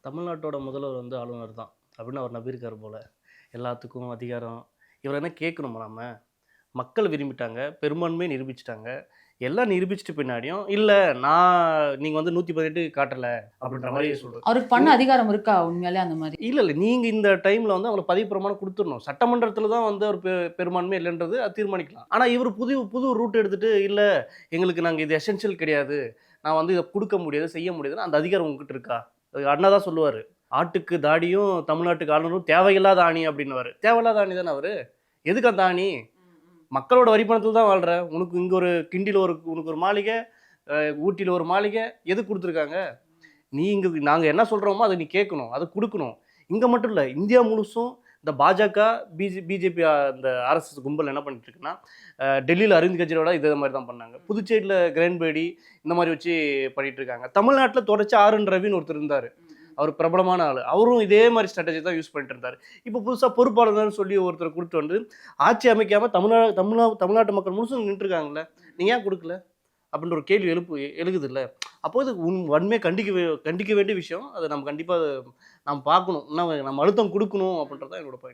தமிழ்நாட்டோட முதல்வர் வந்து ஆளுநர் தான் அப்படின்னு அவர் நம்பியிருக்காரு போல. எல்லாத்துக்கும் அதிகாரம். இவர என்ன கேட்கணுமா நம்ம? மக்கள் விரும்பிட்டாங்க. பெரும்பான்மையை நிரூபிச்சுட்டாங்க. எல்லாம் நிரூபிச்சுட்ட பின்னாடியும், இல்ல நீங்க வந்து 118 காட்டல அப்படின்ற மாரி சொல்றாரு. அவருக்கு பண்ண அதிகாரம் இருக்கா உண்மையாலே அந்த மாரி? இல்ல. நீங்க இந்த டைம்ல வந்து அவங்களுக்கு பதவி பிரமாணம் குடுத்துறணும். சட்டமன்றத்தில தான் வந்து அவர் பெரும்பான்மை இல்லன்றது அது தீர்மானிக்கலாம். ஆனா இவரு புது புது ரூட் எடுத்துட்டு, இல்ல எங்களுக்கு நாங்க இது எசென்ஷியல் கிடையாது. நான் வந்து இத குடுக்க முடியாது, செய்ய முடியாதுன்னா அந்த அதிகாரம் உங்ககிட்ட இருக்கா? அண்ணா தான் சொல்லுவாரு. ஆட்டுக்கு தாடியும், தமிழ்நாட்டுக்கு ஆளுநரும் தேவையில்லாத ஆணி அப்டின்னுவாரு. தேவையில்லாத ஆணி தானே அவரு. எதுக்கு அந்த ஆணி? மக்களோட வரி பணத்தில தான் வாழ்ற. உனக்கு இங்க ஒரு கிண்டில உனக்கு ஒரு மாளிகை, ஊட்டில ஒரு மாளிகை. எதுக்கு குடுத்துருக்காங்க? நாங்க என்ன சொல்றோமோ அத நீ கேட்கணும். அத குடுக்கணும். இங்க மட்டும் இல்ல. இந்தியா முழுசும் இந்த பாஜக, பிஜேபி இந்த ஆர்எஸ்எஸ் கும்பல் என்ன பண்ணிட்டு இருக்குன்னா, டெல்லியில அரவிந்த் கெஜ்ரிவால் இதே மாரி தான் பண்ணாங்க. புதுச்சேரியில கிரண்பேடி இந்த மாரி வச்சு பண்ணிட்டு இருக்காங்க. தமிழ்நாட்டுல தொடர்ச்சி ஆர்.என். ரவின்னு ஒருத்தர் இருந்தாரு. அவர் பிரபலமான ஆளு. அவரும் இதே மாரி ஸ்ட்ராட்டஜி தான் யூஸ் பண்ணிட்டு இருந்தாரு. இப்ப புதுசா பொறுப்பாளர்னு சொல்லி ஒருத்தர கூட்டிட்டு வந்து ஆட்சி அமைக்காம தமிழ்நாட்டு மக்கள் முழுசும் நின்னுட்டுருக்காங்கல்ல. நீங்க ஏன் குடுக்கல? அப்படின்ற ஒரு கேள்வி எழுகுதுல்ல. அப்போ இது வன்மையா கண்டிக்க வேண்டிய விஷயம். அத நம்ம கண்டிப்பா நம்ம பார்க்கணும். நம்ம அழுத்தம் குடுக்கணும் அப்படின்றது தான் என்னோட பாயிண்ட்.